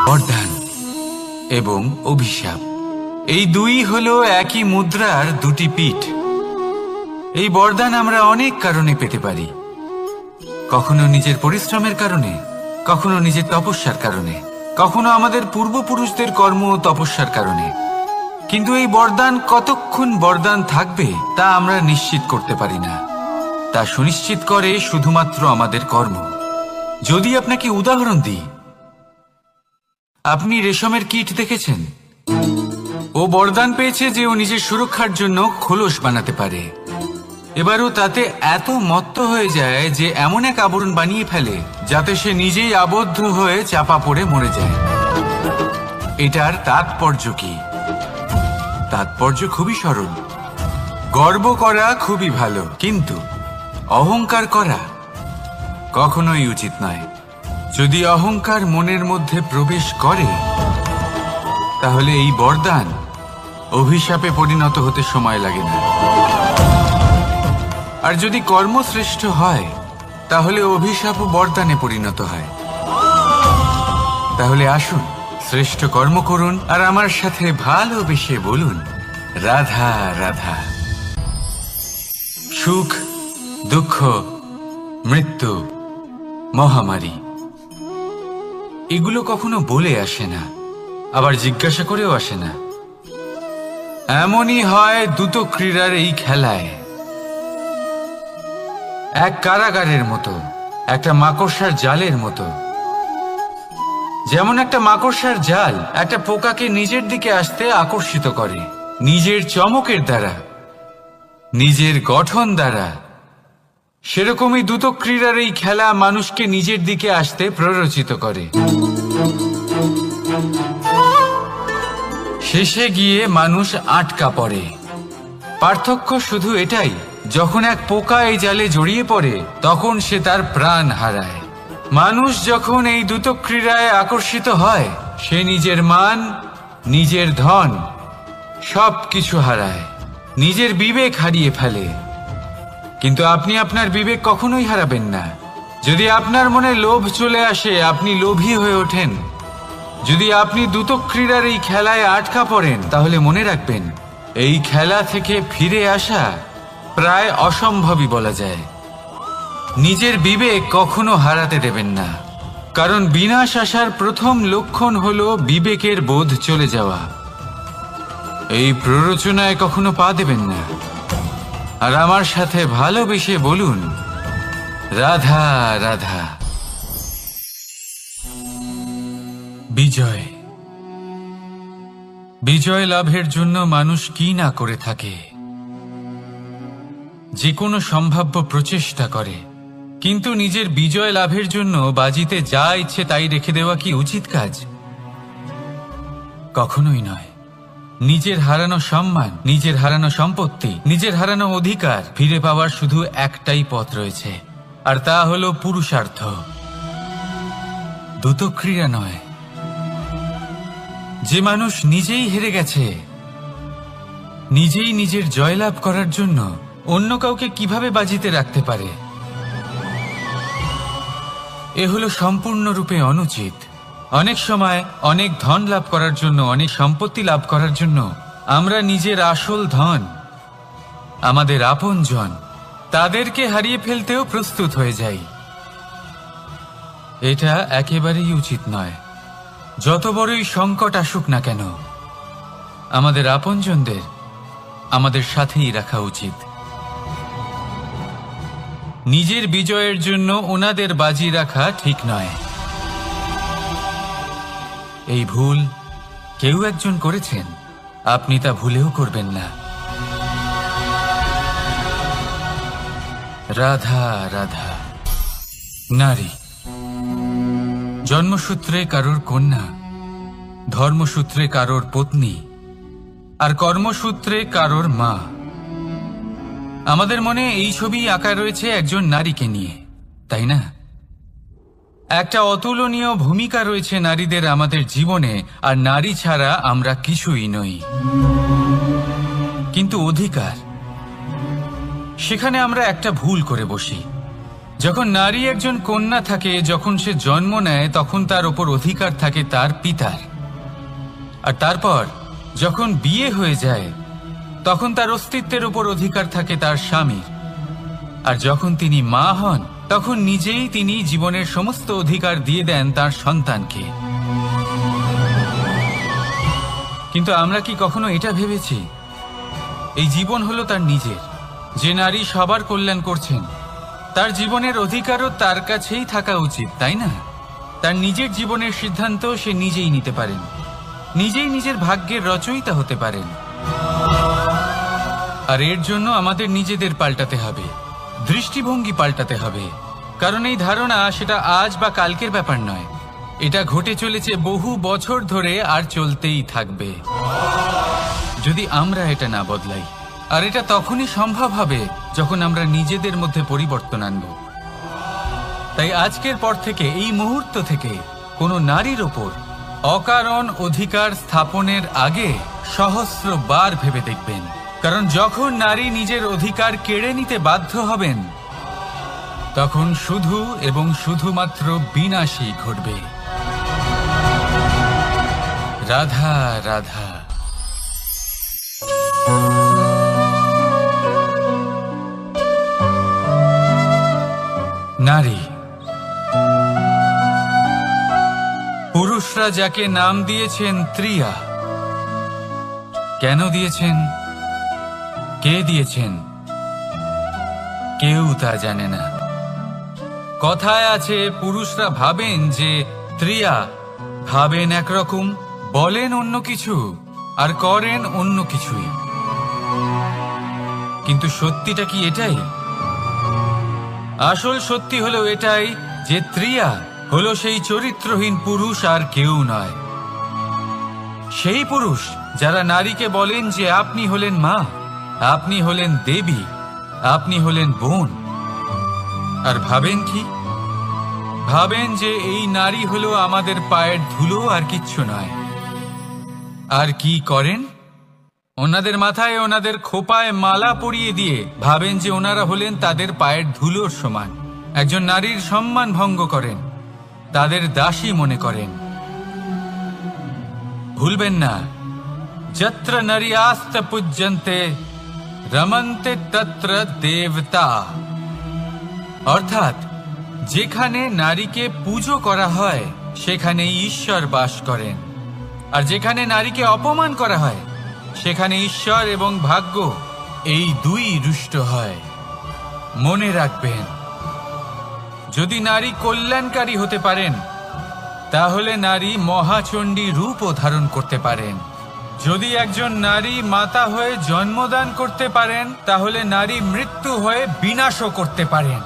বরদান এবং অভিশাপ, এই দুই হলো একই মুদ্রার দুটি পিঠ। এই বরদান আমরা অনেক কারণে পেতে পারি, কখনো নিজের পরিশ্রমের কারণে, কখনো নিজের তপস্যার কারণে, কখনো আমাদের পূর্বপুরুষদের কর্ম ও তপস্যার কারণে। কিন্তু এই বরদান কতক্ষণ বরদান থাকবে তা আমরা নিশ্চিত করতে পারি না। তা সুনিশ্চিত করে শুধুমাত্র আমাদের কর্ম। যদি আপনাকে উদাহরণ দিই, আপনি রেশমের কীট দেখেছেন? ও বরদান পেয়েছে যে ও নিজের সুরক্ষার জন্য খোলস বানাতে পারে। এবারও তাতে এত মত্ত হয়ে যায় যে এমন এক আবরণ বানিয়ে ফেলে যাতে সে নিজেই আবদ্ধ হয়ে চাপা পড়ে মরে যায়। এটার তাৎপর্য কি? তাৎপর্য খুবই সরল। গর্ব করা খুবই ভালো, কিন্তু অহংকার করা কখনোই উচিত নয়। যদি অহংকার মনের মধ্যে প্রবেশ করে, তাহলে এই বরদান অভিশাপে পরিণত হতে সময় লাগে না। আর যদি কর্মশ্রেষ্ঠ হয়, তাহলে অভিশাপও বরদানে পরিণত হয়। তাহলে আসুন, শ্রেষ্ঠ কর্ম করুন আর আমার সাথে ভালোবেসে বলুন, রাধা রাধা। সুখ, দুঃখ, মৃত্যু, মহামারী, এগুলো কখনো বলে আসে না, আবার জিজ্ঞাসা করেও আসে না। এমনই হয় দ্রুত ক্রীড়ার এই খেলায়। এক কারাগারের মতো, একটা মাকড়সার জালের মতো। যেমন একটা মাকড়সার জাল একটা পোকাকে নিজের দিকে আসতে আকর্ষিত করে, নিজের চমকের দ্বারা, নিজের গঠন দ্বারা। সেরকমই দ্রুত ক্রীড়ার এই খেলা মানুষকে নিজের দিকে আসতে প্ররোচিত করে। শেষে গিয়ে মানুষ আটকা পড়ে। পার্থক্য শুধু এটাই, যখন এক পোকা এই জালে জড়িয়ে পড়ে তখন সে তার প্রাণ হারায়। মানুষ যখন এই দ্রুত ক্রীড়ায় আকর্ষিত হয়, সে নিজের মান, নিজের ধন সব কিছু হারায়, নিজের বিবেক হারিয়ে ফেলে। কিন্তু আপনি আপনার বিবেক কখনোই হারাবেন না। যদি আপনার মনে লোভ চলে আসে, আপনি লোভী হয়ে ওঠেন। যদি আপনি দ্রুত ক্রীড়ার এই খেলায় আটকা পড়েন, তাহলে মনে রাখবেন, এই খেলা থেকে ফিরে আসা প্রায় অসম্ভবই বলা যায়। নিজের বিবেক কখনো হারাতে দেবেন না, কারণ বিনাশ আসার প্রথম লক্ষণ হলো বিবেকের বোধ চলে যাওয়া। এই প্ররোচনায় কখনো পা দেবেন না। আর আমার সাথে ভালোবেসে বলুন, রাধা রাধা। বিজয়, বিজয় লাভের জন্য মানুষ কি না করে থাকে। যে কোনো সম্ভাব্য প্রচেষ্টা করে, কিন্তু নিজের বিজয় লাভের জন্য বাজিতে যা ইচ্ছে তাই রেখে দেওয়া কি উচিত কাজ? কখনোই নয়। নিজের হারানো সম্মান, নিজের হারানো সম্পত্তি, নিজের হারানো অধিকার ফিরে পাওয়ার শুধু একটাই পথ রয়েছে, আর তা হলো পুরুষার্থ, দ্রুত ক্রীড়া নয়। যে মানুষ নিজেই হেরে গেছে, নিজেই নিজের জয়লাভ করার জন্য অন্য কাউকে কিভাবে বাজিতে রাখতে পারে? এ হলো সম্পূর্ণরূপে অনুচিত। অনেক সময় অনেক ধন লাভ করার জন্য, অনেক সম্পত্তি লাভ করার জন্য আমরা নিজের আসল ধন, আমাদের আপনজন, তাদেরকে হারিয়ে ফেলতেও প্রস্তুত হয়ে যাই। এটা একেবারেই উচিত নয়। যত বড়ই সংকট আসুক না কেন, আমাদের আপনজনদের আমাদের সাথেই রাখা উচিত। নিজের বিজয়ের জন্য ওনাদের বাজি রাখা ঠিক নয়। এই ভুল কেউ একজন করেছেন, আপনি তা ভুলেও করবেন না। রাধা রাধা। নারী জন্মসূত্রে কারোর কন্যা, ধর্মসূত্রে কারোর পত্নী, আর কর্মসূত্রে কারোর মা। আমাদের মনে এই ছবি আঁকা রয়েছে একজন নারীকে নিয়ে, তাই না? একটা অতুলনীয় ভূমিকা রয়েছে নারীদের আমাদের জীবনে, আর নারী ছাড়া আমরা কিছুই নই। কিন্তু অধিকার, সেখানে আমরা একটা ভুল করে বসি। যখন নারী একজন কন্যা থাকে, যখন সে জন্ম নেয়, তখন তার ওপর অধিকার থাকে তার পিতার। আর তারপর যখন বিয়ে হয়ে যায়, তখন তার অস্তিত্বের উপর অধিকার থাকে তার স্বামীর। আর যখন তিনি মা হন, তখন নিজেই তিনি জীবনের সমস্ত অধিকার দিয়ে দেন তার সন্তানকে। কিন্তু আমরা কি কখনো এটা ভেবেছি এই জীবন হলো তার নিজের? যে নারী সবার কল্যাণ করছেন, তার জীবনের অধিকারও তার কাছেই থাকা উচিত, তাই না? তার নিজের জীবনের সিদ্ধান্ত সে নিজেই নিতে পারেন, নিজেই নিজের ভাগ্যের রচয়িতা হতে পারেন। আর এর জন্য আমাদের নিজেদের পাল্টাতে হবে, দৃষ্টিভঙ্গি পাল্টাতে হবে। কারণ এই ধারণা সেটা আজ বা কালকের ব্যাপার নয়, এটা ঘটে চলেছে বহু বছর ধরে আর চলতেই থাকবে যদি আমরা এটা না বদলাই। আর এটা তখনই সম্ভব হবে যখন আমরা নিজেদের মধ্যে পরিবর্তন আনব। তাই আজকের পর থেকে, এই মুহূর্ত থেকে, কোনো নারীর ওপর অকারণ অধিকার স্থাপনের আগে সহস্রবার ভেবে দেখবেন। কারণ যখন নারী নিজের অধিকার কেড়ে নিতে বাধ্য হবেন, তখন শুধু এবং শুধুমাত্র বিনাশই ঘটবে। রাধা রাধা। নারী, পুরুষরা যাকে নাম দিয়েছেন ত্রিয়া, কেন দিয়েছেন, কে দিয়েছেন, কেউ তা জানে না। কথায় আছে, পুরুষরা ভাবেন যে ত্রিয়া, ভাবেন একরকম, বলেন অন্য কিছু, আর করেন অন্য কিছুই। কিন্তু সত্যিটা কি এটাই? আসল সত্যি হলো এটাই যে ত্রিয়া হলো সেই চরিত্রহীন পুরুষ আর কেউ নয়। সেই পুরুষ যারা নারীকে বলেন যে আপনি হলেন মা, আপনি হলেন দেবী, আপনি হলেন বোন। আর ভাবেন কি? ভাবেন যে এই নারী হলো আমাদের পায়ের ধুলো আর কিচ্ছু নয়। আর কি করেন? ওনাদের মাথায়, ওনাদের খোপায় মালা পরিয়ে দিয়ে ভাবেন যে ওনারা হলেন তাদের পায়ের ধুলোর সমান। একজন নারীর সম্মান ভঙ্গ করেন, তাদের দাসী মনে করেন। ভুলবেন না, যত্র নারী আস্ত পূজ্যন্তে রমন্তে তত্র দেবতা। অর্থাৎ যেখানে নারীকে পুজো করা হয়, সেখানে ঈশ্বর বাস করেন। আর যেখানে নারীকে অপমান করা হয়, সেখানে ঈশ্বর এবং ভাগ্য এই দুই রুষ্ট হয়। মনে রাখবেন, যদি নারী কল্যাণকারী হতে পারেন, তাহলে নারী মহাচণ্ডী রূপও ধারণ করতে পারেন। যদি একজন নারী মাতা হয়ে জন্মদান করতে পারেন, তাহলে নারী মৃত্যু হয়ে বিনাশও করতে পারেন।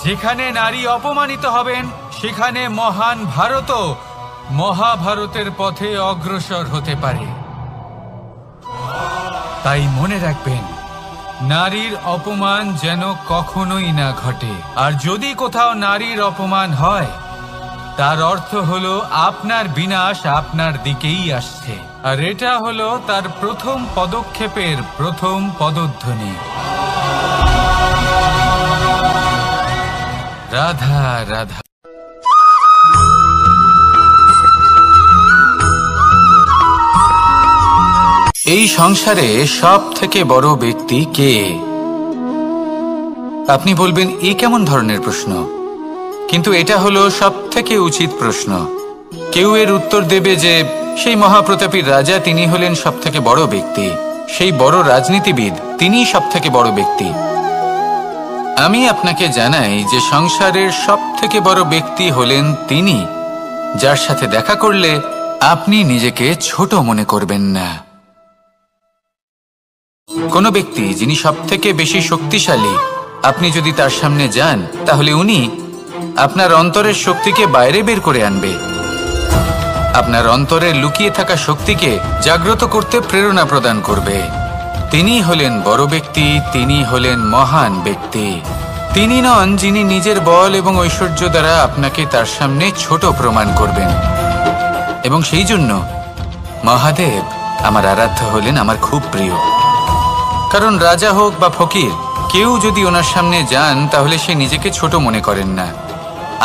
যেখানে নারী অপমানিত হবেন, সেখানে মহান ভারতও মহাভারতের পথে অগ্রসর হতে পারে। তাই মনে রাখবেন, নারীর অপমান যেন কখনোই না ঘটে। আর যদি কোথাও নারীর অপমান হয়, তার অর্থ হলো আপনার বিনাশ আপনার দিকেই আসছে। আর এটা হলো তার প্রথম পদক্ষেপের প্রথম পদধ্বনি। রাধা রাধা। এই সংসারে সব থেকে বড় ব্যক্তি কে? আপনি বলবেন, এ কেমন ধরনের প্রশ্ন? কিন্তু এটা হলো সব থেকে উচিত প্রশ্ন। কেউ এর উত্তর দেবে যে সেই মহাপ্রতাপী রাজা, তিনি হলেন সব থেকে বড় ব্যক্তি, সেই বড় রাজনীতিবিদ, তিনিই সব থেকে বড় ব্যক্তি। আমি আপনাকে জানাই যে সংসারের সব থেকে বড় ব্যক্তি হলেন তিনি, যার সাথে দেখা করলে আপনি নিজেকে ছোট মনে করবেন না। কোনো ব্যক্তি যিনি সব থেকে বেশি শক্তিশালী, আপনি যদি তার সামনে যান, তাহলে উনি আপনার অন্তরের শক্তিকে বাইরে বের করে আনবে, আপনার অন্তরের লুকিয়ে থাকা শক্তিকে জাগ্রত করতে প্রেরণা প্রদান করবে। তিনি হলেন বড় ব্যক্তি, তিনি হলেন মহান ব্যক্তি। তিনি নন যিনি নিজের বল এবং ঐশ্বর্য দ্বারা আপনাকে তার সামনে ছোট প্রমাণ করবেন। এবং সেই জন্য মহাদেব আমার আরাধ্য হলেন আমার খুব প্রিয়। কারণ রাজা হোক বা ফকির, কেউ যদি ওনার সামনে যান তাহলে সে নিজেকে ছোট মনে করেন না।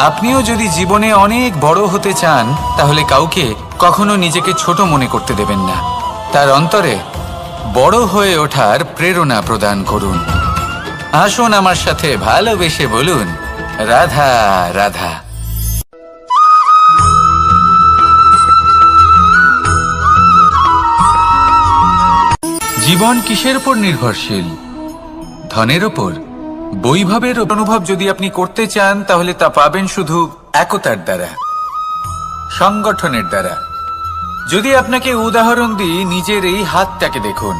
আপনিও যদি জীবনে অনেক বড় হতে চান তাহলে কাউকে কখনো নিজেকে ছোট মনে করতে দেবেন না। তার অন্তরে বড় হয়ে ওঠার প্রেরণা প্রদান করুন। আসুন আমার সাথে ভালোবেসে বলুন, রাধা রাধা। জীবন কিসের উপর নির্ভরশীল? ধনের উপর। বৈভবের অনুভব যদি আপনি করতে চান তাহলে তা পাবেন শুধু একতার দ্বারা, সংগঠনের দ্বারা। যদি আপনাকে উদাহরণ দিই, নিজের এই হাতটাকে দেখুন,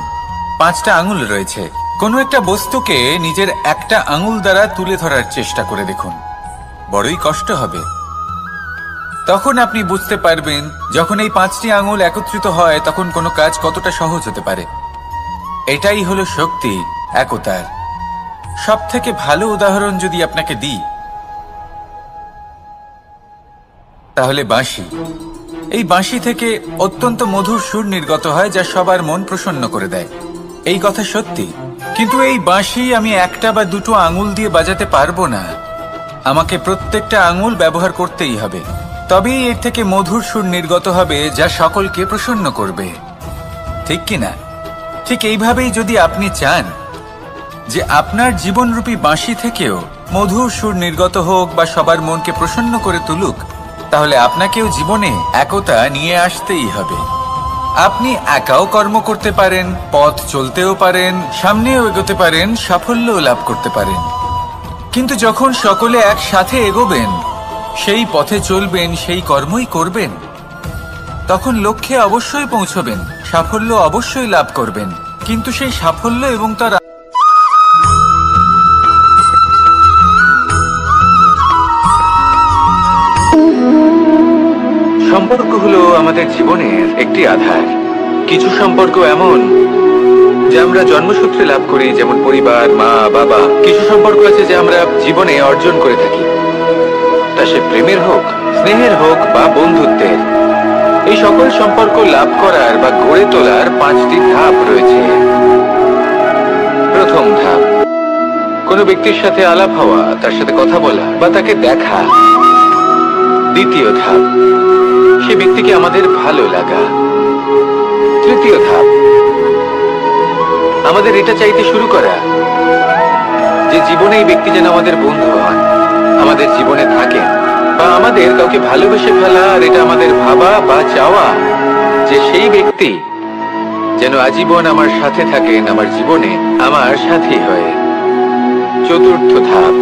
5টা আঙুল রয়েছে। কোনো একটা বস্তুকে নিজের একটা আঙুল দ্বারা তুলে ধরার চেষ্টা করে দেখুন, বড়ই কষ্ট হবে। তখন আপনি বুঝতে পারবেন যখন এই 5টি আঙুল একত্রিত হয় তখন কোনো কাজ কতটা সহজ হতে পারে। এটাই হলো শক্তি একতার। সব থেকে ভালো উদাহরণ যদি আপনাকে দিই তাহলে বাঁশি। এই বাঁশি থেকে অত্যন্ত মধুর সুর নির্গত হয় যা সবার মন প্রসন্ন করে দেয়। এই কথা সত্যি, কিন্তু এই বাঁশি আমি একটা বা দুটো আঙুল দিয়ে বাজাতে পারবো না। আমাকে প্রত্যেকটা আঙুল ব্যবহার করতেই হবে, তবেই এর থেকে মধুর সুর নির্গত হবে যা সকলকে প্রসন্ন করবে, ঠিক কিনা? ঠিক এইভাবেই যদি আপনি চান যে আপনার জীবনরূপী বাঁশি থেকেও মধুর সুর নির্গত হোক বা সবার মনকে প্রসন্ন করে তুলুক, তাহলে আপনাকেও জীবনে একতা নিয়ে আসতেই হবে। আপনি একাও কর্ম করতে পারেন, পথ চলতেও পারেন, সামনেও এগোতে পারেন, সাফল্যও লাভ করতে পারেন। কিন্তু যখন সকলে একসাথে এগোবেন, সেই পথে চলবেন, সেই কর্মই করবেন, তখন লক্ষ্যে অবশ্যই পৌঁছবেন, সাফল্য অবশ্যই লাভ করবেন। কিন্তু সেই সাফল্য এবং তার সম্পর্ক হলো আমাদের জীবনের একটি আধার। কিছু সম্পর্ক এমন যা আমরা জন্মসূত্রে লাভ করি, যেমন পরিবার, মা, বাবা। কিছু সম্পর্ক আছে যা আমরা জীবনে অর্জন করে থাকি, তা সে প্রেমের হোক, স্নেহের হোক বা বন্ধুত্বের। এই সকল সম্পর্ক লাভ করার বা গড়ে তোলার 5টি ধাপ রয়েছে। প্রথম ধাপ, কোনো ব্যক্তির সাথে আলাপ হওয়া, তার সাথে কথা বলা বা তাকে দেখা। দ্বিতীয় ধাপ, সে ব্যক্তিকে আমাদের ভালো লাগা। তৃতীয় ধাপ, আমাদের এটা চাইতে শুরু করা যে জীবনে এই ব্যক্তি যেন আমাদের বন্ধু হন, আমাদের জীবনে থাকেন, বা আমাদের কাউকে ভালোবেসে ফেলা। আর এটা আমাদের ভাবা বা চাওয়া যে সেই ব্যক্তি যেন আজীবন আমার সাথে থাকেন, আমার জীবনে আমার সাথী হয়ে। চতুর্থ ধাপ,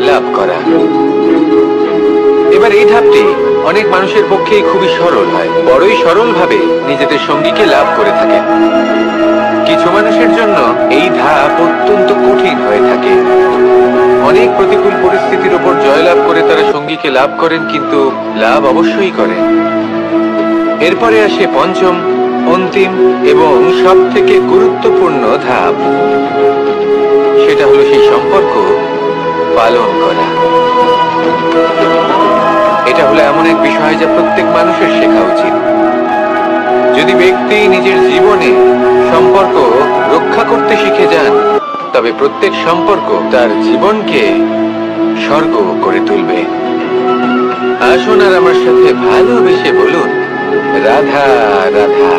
লাভ করা। এবার এই ধাপটি অনেক মানুষের পক্ষেই খুবই সরল হয়, বড়ই সরলভাবে নিজেদের সঙ্গীকে লাভ করে থাকেন। কিছু মানুষের জন্য এই ধাপ অত্যন্ত কঠিন হয়ে থাকে। অনেক প্রতিকূল পরিস্থিতির উপর জয়লাভ করে তারা সঙ্গীকে লাভ করেন, কিন্তু লাভ অবশ্যই করেন। এরপরে আসে পঞ্চম, অন্তিম এবং সব থেকে গুরুত্বপূর্ণ ধাপ। সেটা হলো সেই সম্পর্ক পালন করা। এটা হলো এমন এক বিষয় যা প্রত্যেক মানুষের শেখা উচিত। যদি ব্যক্তি নিজের জীবনে সম্পর্ক রক্ষা করতে শিখে যান, তবে প্রত্যেক সম্পর্ক তার জীবনকে স্বর্গ করে তুলবে। আসুন আর আমার সাথে ভালোবেসে বলুন, রাধা রাধা।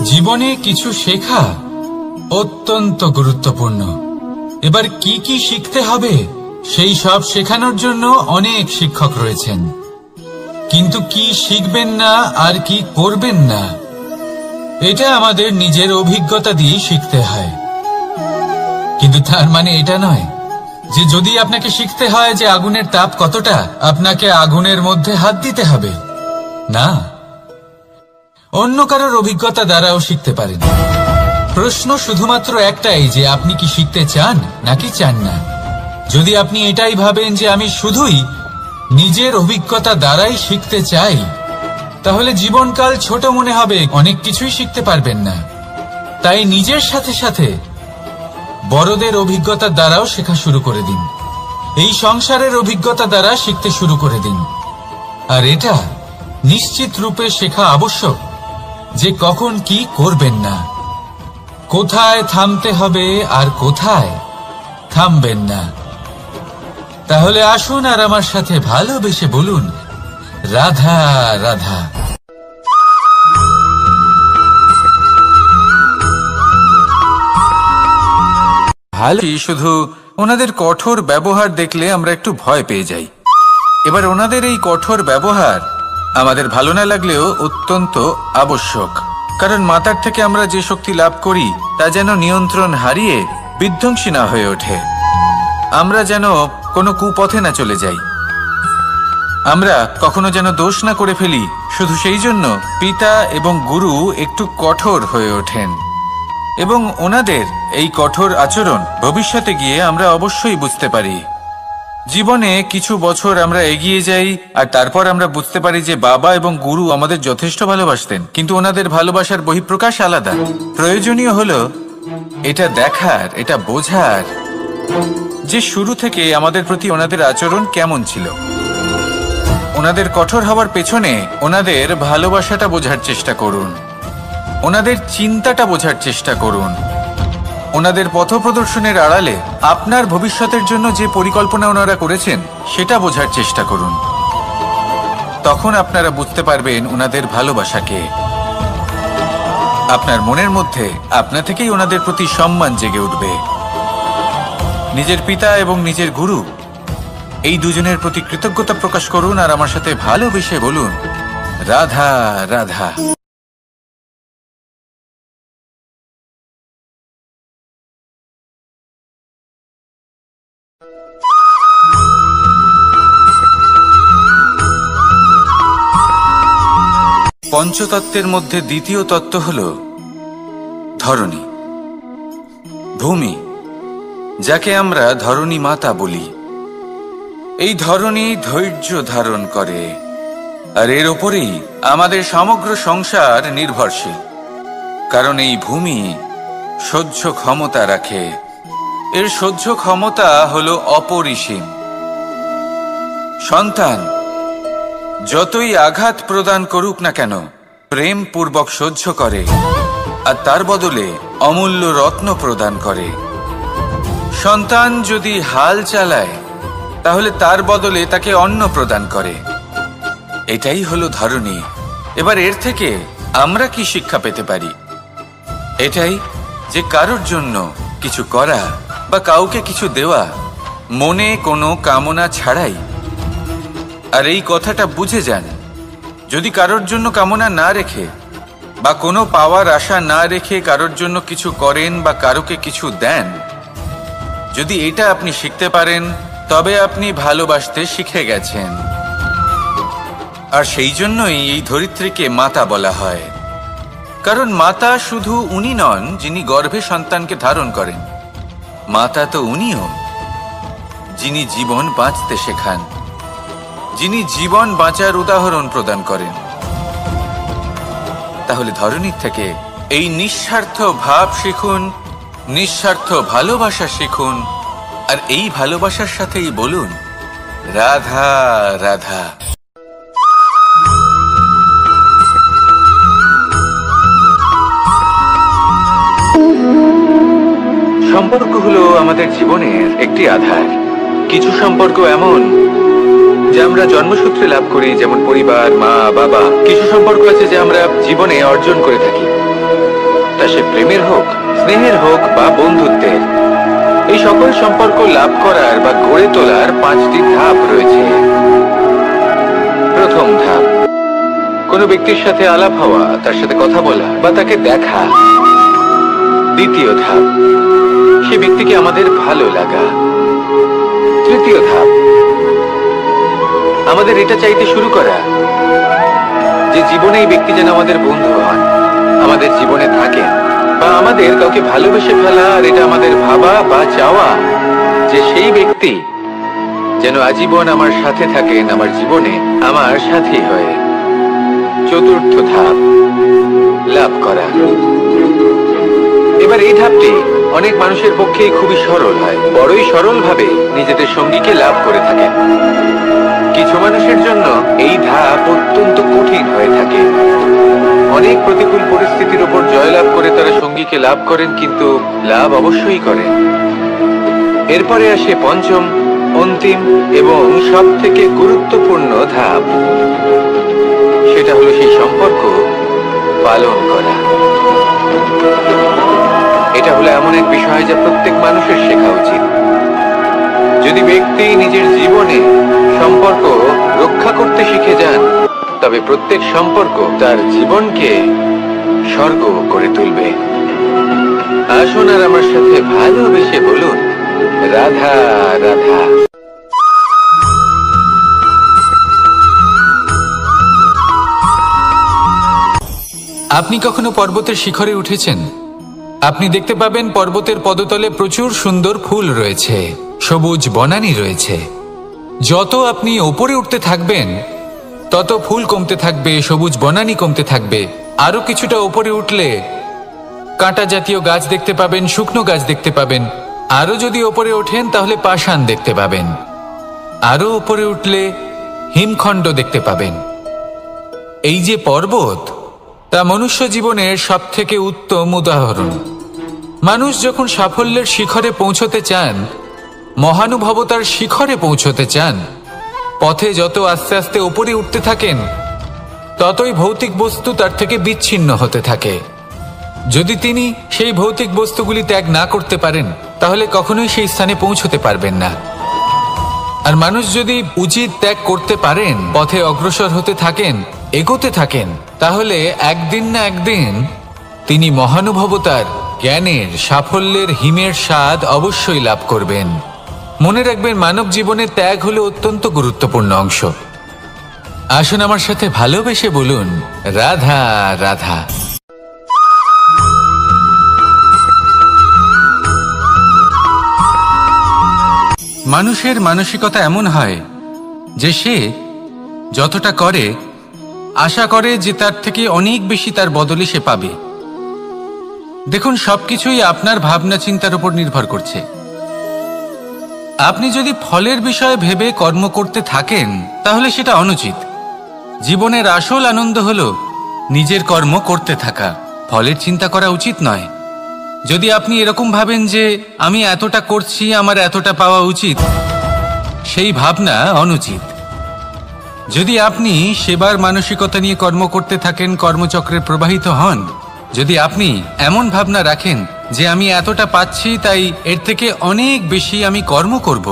জীবনে কিছু শেখা অত্যন্ত গুরুত্বপূর্ণ। এবার কি কি শিখতে হবে সেই সব শেখানোর জন্য অনেক শিক্ষক রয়েছেন, কিন্তু কি শিখবেন না আর কি করবেন না এটা আমাদের নিজের অভিজ্ঞতা দিয়ে শিখতে হয়। কিন্তু তার মানে এটা নয় যে যদি আপনাকে শিখতে হয় যে আগুনের তাপ কতটা, আপনাকে আগুনের মধ্যে হাত দিতে হবে। না, অন্য কারোর অভিজ্ঞতা দ্বারাও শিখতে পারেন। প্রশ্ন শুধুমাত্র একটাই যে আপনি কি শিখতে চান নাকি চান না। যদি আপনি এটাই ভাবেন যে আমি শুধুই নিজের অভিজ্ঞতা দ্বারাই শিখতে চাই, তাহলে জীবনকাল ছোট মনে হবে, অনেক কিছুই শিখতে পারবেন না। তাই নিজের সাথে সাথে বড়দের অভিজ্ঞতা দ্বারাও শেখা শুরু করে দিন। এই সংসারের অভিজ্ঞতা দ্বারা শিখতে শুরু করে দিন। আর এটা নিশ্চিত রূপে শেখা আবশ্যক যে কখন কি করবেন না, কোথায় থামতে হবে আর কোথায় থামবেন না। তাহলে আসুন আর আমার সাথে ভালোবেসে বলুন, রাধা রাধা। ভালো, শুধু ওনাদের কঠোর ব্যবহার দেখলে আমরা একটু ভয় পেয়ে যাই। এবার ওনাদের এই কঠোর ব্যবহার আমাদের ভালো না লাগলেও অত্যন্ত আবশ্যক, কারণ মাতার থেকে আমরা যে শক্তি লাভ করি তা যেন নিয়ন্ত্রণ হারিয়ে বিধ্বংসী না হয়ে ওঠে, আমরা যেন কোনো কুপথে না চলে যাই, আমরা কখনো যেন দোষ না করে ফেলি। শুধু সেই জন্য পিতা এবং গুরু একটু কঠোর হয়ে ওঠেন, এবং ওনাদের এই কঠোর আচরণ ভবিষ্যতে গিয়ে আমরা অবশ্যই বুঝতে পারি। জীবনে কিছু বছর আমরা এগিয়ে যাই আর তারপর আমরা বুঝতে পারি যে বাবা এবং গুরু আমাদের যথেষ্ট ভালোবাসতেন, কিন্তু ওনাদের ভালোবাসার বহিঃপ্রকাশ আলাদা। প্রয়োজনীয় হলো এটা দেখার, এটা বোঝার যে শুরু থেকে আমাদের প্রতি ওনাদের আচরণ কেমন ছিল। ওনাদের কঠোর হওয়ার পেছনে ওনাদের ভালোবাসাটা বোঝার চেষ্টা করুন, ওনাদের চিন্তাটা বোঝার চেষ্টা করুন, ওনাদের পথপ্রদর্শনের আড়ালে আপনার ভবিষ্যতের জন্য যে পরিকল্পনা ওনারা করেছেন সেটা বোঝার চেষ্টা করুন। তখন আপনারা বুঝতে পারবেন ওনাদের ভালোবাসাকে। আপনার মনের মধ্যে আপনা থেকেই ওনাদের প্রতি সম্মান জেগে উঠবে। নিজের পিতা এবং নিজের গুরু এই দুজনের প্রতি কৃতজ্ঞতা প্রকাশ করুন আর আমার সাথে ভালোবেসে বলুন, রাধা রাধা। পঞ্চতত্ত্বের মধ্যে দ্বিতীয় তত্ত্ব হল ধরণী, ভূমি, যাকে আমরা ধরণী মাতা বলি। এই ধরণী ধৈর্য ধারণ করে আর এর ওপরেই আমাদের সমগ্র সংসার নির্ভরশীল, কারণ এই ভূমি সহ্য ক্ষমতা রাখে। এর সহ্য ক্ষমতা হল অপরিসীম। সন্তান যতই আঘাত প্রদান করুক না কেন প্রেম পূর্বক সহ্য করে আর তার বদলে অমূল্য রত্ন প্রদান করে। সন্তান যদি হাল চালায় তাহলে তার বদলে তাকে অন্ন প্রদান করে। এটাই হলো ধরণী। এবার এর থেকে আমরা কি শিক্ষা পেতে পারি? এটাই যে কারোর জন্য কিছু করা বা কাউকে কিছু দেওয়া মনে কোনো কামনা ছাড়াই। আর এই কথাটা বুঝে যান, যদি কারোর জন্য কামনা না রেখে বা কোনো পাওয়ার আশা না রেখে কারোর জন্য কিছু করেন বা কারোকে কিছু দেন, যদি এটা আপনি শিখতে পারেন তবে আপনি ভালোবাসতে শিখে গেছেন। আর সেই জন্যই এই ধরিত্রীকে মাতা বলা হয়, কারণ মাতা শুধু উনি নন যিনি গর্ভে সন্তানকে ধারণ করেন, মাতা তো উনিও যিনি জীবন বাঁচতে শেখান, যিনি জীবন বাঁচার উদাহরণ প্রদান করেন। তাহলে ধরণীর থেকে এই নিঃস্বার্থ ভাব শিখুন, নিঃস্বার্থ ভালোবাসা শিখুন, আর এই ভালোবাসার সাথেই বলুন, রাধা রাধা। সম্পর্ক হলো আমাদের জীবনের একটি আধার। কিছু সম্পর্ক এমন যে আমরা জন্মসূত্রে লাভ করি, যেমন পরিবার, মা, বাবা। কিছু সম্পর্ক আছে যে আমরা জীবনে অর্জন করে থাকি, তা সে প্রেমের হোক, স্নেহের হোক বা বন্ধুত্বের। এই সকল সম্পর্ক লাভ করার বা গড়ে তোলার 5টি ধাপ রয়েছে। প্রথম ধাপ, কোনো ব্যক্তির সাথে আলাপ হওয়া, তার সাথে কথা বলা বা তাকে দেখা। দ্বিতীয় ধাপ, সে ব্যক্তিকে আমাদের ভালো লাগা। তৃতীয় ধাপ, আমাদের এটা চাইতে শুরু করা যে জীবনে এই ব্যক্তি যেন আমাদের বন্ধু হন, আমাদের জীবনে থাকেন, বা আমাদের কাউকে ভালোবেসে ফেলা আর এটা আমাদের ভাবা বা চাওয়া যে সেই ব্যক্তি যেন আজীবন আমার সাথে থাকেন, আমার জীবনে আমার সাথী হয়ে। চতুর্থ ধাপ, লাভ করা। এবার এই ধাপটি অনেক মানুষের পক্ষেই খুবই সরল হয়, বড়ই সরলভাবে নিজেদের সঙ্গীকে লাভ করে থাকেন। কিছু মানুষের জন্য এই ধাপ অত্যন্ত কঠিন হয়ে থাকে। অনেক প্রতিকূল পরিস্থিতির উপর জয়লাভ করে তারা সঙ্গীকে লাভ করেন, কিন্তু লাভ অবশ্যই করেন। এরপরে আসে পঞ্চম, অন্তিম এবং সব থেকে গুরুত্বপূর্ণ ধাপ। সেটা হলো সেই সম্পর্ক পালন করা। এটা হলো এমন এক বিষয় যা প্রত্যেক মানুষের শেখা উচিত। যদি ব্যক্তি নিজের জীবনে সম্পর্ক রক্ষা করতে শিখে যান, তবে প্রত্যেক সম্পর্ক তার জীবনকে স্বর্গ করে তুলবে। আসুন আর আমার সাথে ভালোবেসে বলুন, রাধা রাধা। আপনি কখনো পর্বতের শিখরে উঠেছেন? আপনি দেখতে পাবেন পর্বতের পদতলে প্রচুর সুন্দর ফুল রয়েছে, সবুজ বনানী রয়েছে। যত আপনি ওপরে উঠতে থাকবেন তত ফুল কমতে থাকবে, সবুজ বনানী কমতে থাকবে। আরো কিছুটা ওপরে উঠলে কাঁটা জাতীয় গাছ দেখতে পাবেন, শুকনো গাছ দেখতে পাবেন। আরো যদি ওপরে ওঠেন তাহলে পাষাণ দেখতে পাবেন। আরো ওপরে উঠলে হিমখণ্ড দেখতে পাবেন। এই যে পর্বত, তা মনুষ্য জীবনের সবথেকে উত্তম উদাহরণ। মানুষ যখন সাফল্যের শিখরে পৌঁছতে চান, মহানুভবতার শিখরে পৌঁছতে চান, পথে যত আস্তে আস্তে উপরে উঠতে থাকেন, ততই ভৌতিক বস্তু তার থেকে বিচ্ছিন্ন হতে থাকে। যদি তিনি সেই ভৌতিক বস্তুগুলি ত্যাগ না করতে পারেন, তাহলে কখনোই সেই স্থানে পৌঁছতে পারবেন না। আর মানুষ যদি উচিত ত্যাগ করতে পারেন, পথে অগ্রসর হতে থাকেন, এগোতে থাকেন, তাহলে একদিন না একদিন তিনি মহানুভবতার, জ্ঞানের, সাফল্যের হিমের স্বাদ অবশ্যই লাভ করবেন। মনে রাখবেন, মানব জীবনে ত্যাগ হলো অত্যন্ত গুরুত্বপূর্ণ অংশ। আসুন আমার সাথে ভালোবেসে বলুন, রাধা রাধা। মানুষের মানসিকতা এমন হয় যে সে যতটা করে আশা করে যে তার থেকে অনেক বেশি তার বদলে সে পাবে। দেখুন, সবকিছুই আপনার ভাবনা চিন্তার উপর নির্ভর করছে। আপনি যদি ফলের বিষয়ে ভেবে কর্ম করতে থাকেন, তাহলে সেটা অনুচিত। জীবনের আসল আনন্দ হলো নিজের কর্ম করতে থাকা, ফলের চিন্তা করা উচিত নয়। যদি আপনি এরকম ভাবেন যে আমি এতটা করছি, আমার এতটা পাওয়া উচিত, সেই ভাবনা অনুচিত। যদি আপনি সেবার মানসিকতা নিয়ে কর্ম করতে থাকেন, কর্মচক্রে প্রবাহিত হন, যদি আপনি এমন ভাবনা রাখেন যে আমি এতটা পাচ্ছি, তাই এর থেকে অনেক বেশি আমি কর্ম করব,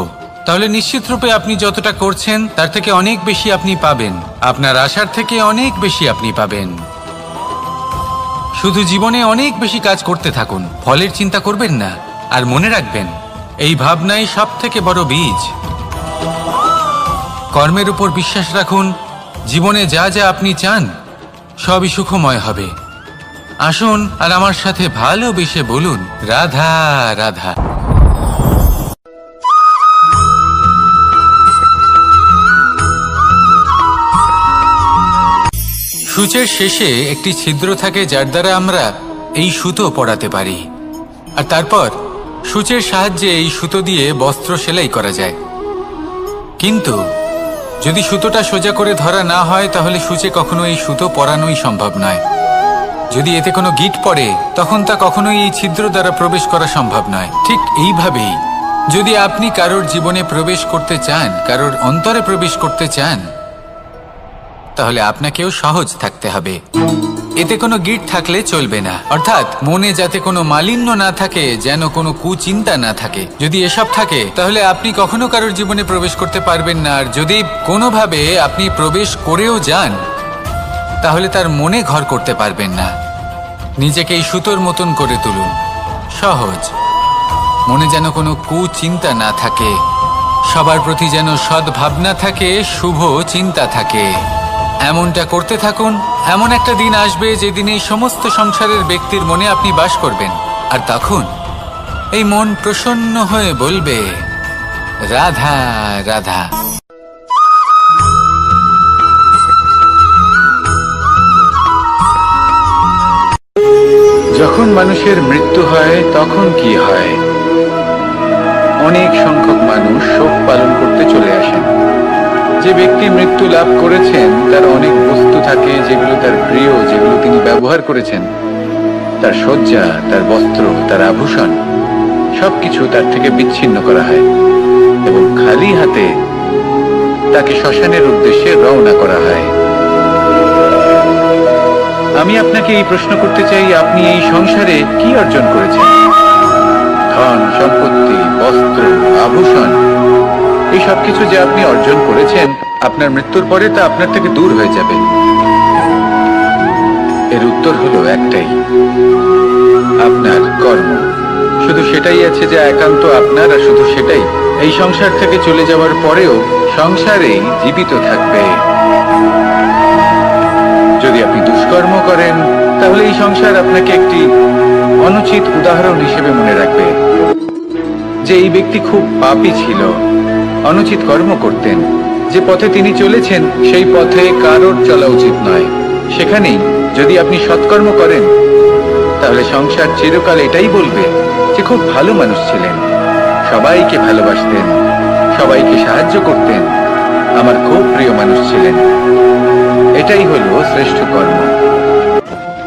তাহলে নিশ্চিতরূপে আপনি যতটা করছেন তার থেকে অনেক বেশি আপনি পাবেন। আপনার আশার থেকে অনেক বেশি আপনি পাবেন। শুধু জীবনে অনেক বেশি কাজ করতে থাকুন, ফলের চিন্তা করবেন না। আর মনে রাখবেন, এই ভাবনাই সব থেকে বড় বীজ। কর্মের উপর বিশ্বাস রাখুন। জীবনে যা যা আপনি চান সবই সুখময় হবে। আসুন আর আমার সাথে ভালোবেসে বলুন, রাধা রাধা। সূচের শেষে একটি ছিদ্র থাকে, যার দ্বারা আমরা এই সুতো পরাতে পারি। আর তারপর সূচের সাহায্যে এই সুতো দিয়ে বস্ত্র সেলাই করা যায়। কিন্তু যদি সুতোটা সোজা করে ধরা না হয়, তাহলে সূচে কখনো এই সুতো পরানোই সম্ভব নয়। যদি এতে কোনো গিঁট পড়ে, তখন তা কখনোই এই ছিদ্র দ্বারা প্রবেশ করা সম্ভব নয়। ঠিক এইভাবেই যদি আপনি কারোর জীবনে প্রবেশ করতে চান, কারোর অন্তরে প্রবেশ করতে চান, তাহলে আপনাকেও সহজ থাকতে হবে। এতে কোনো গিঁট থাকলে চলবে না, অর্থাৎ মনে যাতে কোনো মালিন্য না থাকে, যেন কোনো কুচিন্তা না থাকে। যদি এসব থাকে, তাহলে আপনি কখনো কারোর জীবনে প্রবেশ করতে পারবেন না। আর যদি কোনোভাবে আপনি প্রবেশ করেও যান, তাহলে তার মনে ঘর করতে পারবেন না। নিজেকে এই সুতোর মতন করে তুলুন, সহজ। মনে যেন কোনো কুচিন্তা না থাকে, সবার প্রতি যেন সদ্ভাবনা থাকে, শুভ চিন্তা থাকে। এমনটা করতে থাকুন। এমন একটা দিন আসবে যেদিন এই সমস্ত সংসারের ব্যক্তির মনে আপনি বাস করবেন। আর তখন এই মন প্রসন্ন হয়ে বলবে, রাধা রাধা। যখন মানুষের মৃত্যু হয় তখন কি হয়? অনেক সংখ্যক মানুষ শোক পালন করতে চলে আসেন। যে ব্যক্তি মৃত্যু লাভ করেছেন তার অনেক বস্তু থাকে যেগুলো তার প্রিয়, যেগুলো তিনি ব্যবহার করেছেন। তার শয্যা, তার বস্ত্র, তার আভূষণ সবকিছু তার থেকে বিচ্ছিন্ন করা হয় এবং খালি হাতে তাকে শ্মশানের উদ্দেশ্যে রওনা করা হয়। আমি আপনাকে এই প্রশ্ন করতে চাই, আপনি এই সংসারে কি অর্জন করেছেন? ধন সম্পত্তি, বস্ত্র, আভূষণ, এই সবকিছু যে আপনি অর্জন করেছেন, আপনার মৃত্যুর পরে তা আপনার থেকে দূর হয়ে যাবে। এর উত্তর হলো একটাই, আপনার কর্ম। শুধু সেটাই আছে যা একান্ত আপনার, আর শুধু সেটাই এই সংসার থেকে চলে যাওয়ার পরেও সংসারেই জীবিত থাকবে। যদি আপনি দুষ্কর্ম করেন তাহলে এই সংসার আপনাকে একটি অনুচিত উদাহরণ হিসেবে মনে রাখবে যে এই ব্যক্তি খুব পাপী ছিল, অনুচিত কর্ম করতেন। যে পথে তিনি চলেছেন সেই পথে কারোর চলা উচিত নয়। সেখানেই যদি আপনি সৎকর্ম করেন তাহলে সংসার চিরকাল এটাই বলবে যে খুব ভালো মানুষ ছিলেন, সবাইকে ভালোবাসতেন, সবাইকে সাহায্য করতেন, আমার খুব প্রিয় মানুষ ছিলেন। এটাই হলো শ্রেষ্ঠ কর্ম।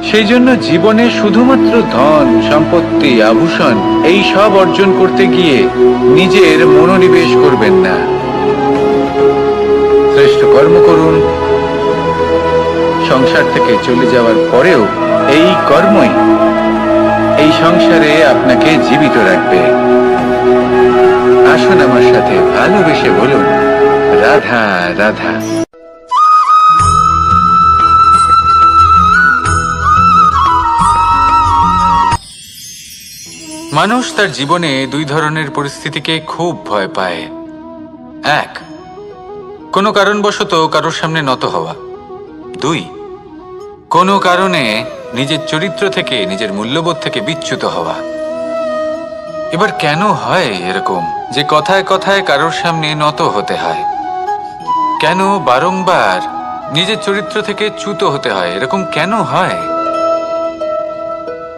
সেই জন্য জীবনে শুধুমাত্র ধন সম্পত্তি, আভূষণ এই সব অর্জন করতে গিয়ে নিজের মনোনিবেশ করবেন না। শ্রেষ্ঠ কর্ম করুন। সংসার থেকে চলে যাওয়ার পরেও এই কর্মই এই সংসারে আপনাকে জীবিত রাখবে। আসুন আমার সাথে ভালোবেসে বলুন, রাধা রাধা। মানুষ তার জীবনে দুই ধরনের পরিস্থিতিকে খুব ভয় পায়। এক, কোনো কারণবশত কারোর সামনে নত হওয়া। দুই, কোনো কারণে নিজের চরিত্র থেকে, নিজের মূল্যবোধ থেকে বিচ্যুত হওয়া। এবার কেন হয় এরকম যে কথায় কথায় কারোর সামনে নত হতে হয়? কেন বারংবার নিজের চরিত্র থেকে চ্যুত হতে হয়? এরকম কেন হয়?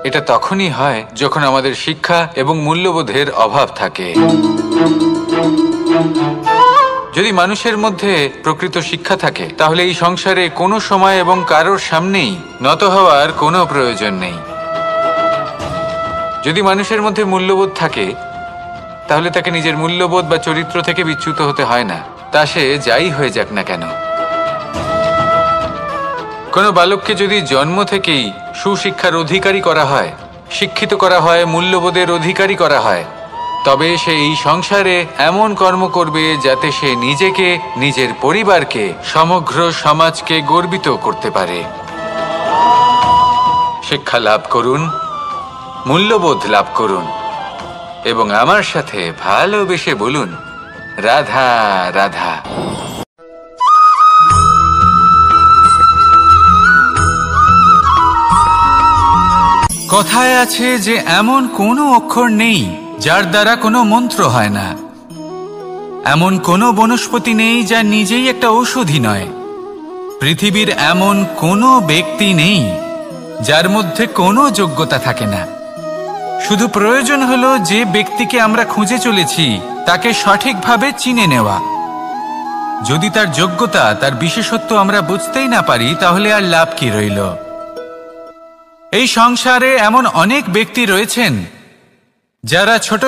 এটা তখনই হয় যখন আমাদের শিক্ষা এবং মূল্যবোধের অভাব থাকে। যদি মানুষের মধ্যে প্রকৃত শিক্ষা থাকে তাহলে এই সংসারে কোনো সময় এবং কারোর সামনেই নত হওয়ার কোনো প্রয়োজন নেই। যদি মানুষের মধ্যে মূল্যবোধ থাকে তাহলে তাকে নিজের মূল্যবোধ বা চরিত্র থেকে বিচ্যুত হতে হয় না, তা সে যাই হয়ে যাক না কেন। কোনো বালককে যদি জন্ম থেকেই সুশিক্ষার অধিকারী করা হয়, শিক্ষিত করা হয়, মূল্যবোধের অধিকারী করা হয়, তবে সে এই সংসারে এমন কর্ম করবে যাতে সে নিজেকে, নিজের পরিবারকে, সমগ্র সমাজকে গর্বিত করতে পারে। শিক্ষা লাভ করুন, মূল্যবোধ লাভ করুন এবং আমার সাথে ভালোবেসে বলুন, রাধা রাধা। কথায় আছে যে এমন কোনো অক্ষর নেই যার দ্বারা কোনো মন্ত্র হয় না। এমন কোনো বনস্পতি নেই যা নিজেই একটা ঔষধি নয়। পৃথিবীর এমন কোনো ব্যক্তি নেই যার মধ্যে কোনো যোগ্যতা থাকে না। শুধু প্রয়োজন হলো যে ব্যক্তিকে আমরা খুঁজে চলেছি তাকে সঠিকভাবে চিনে নেওয়া। যদি তার যোগ্যতা, তার বিশেষত্ব আমরা বুঝতেই না পারি তাহলে আর লাভ কি রইল? এই সংসারে এমন অনেক ব্যক্তি রয়েছেন যারা ছোট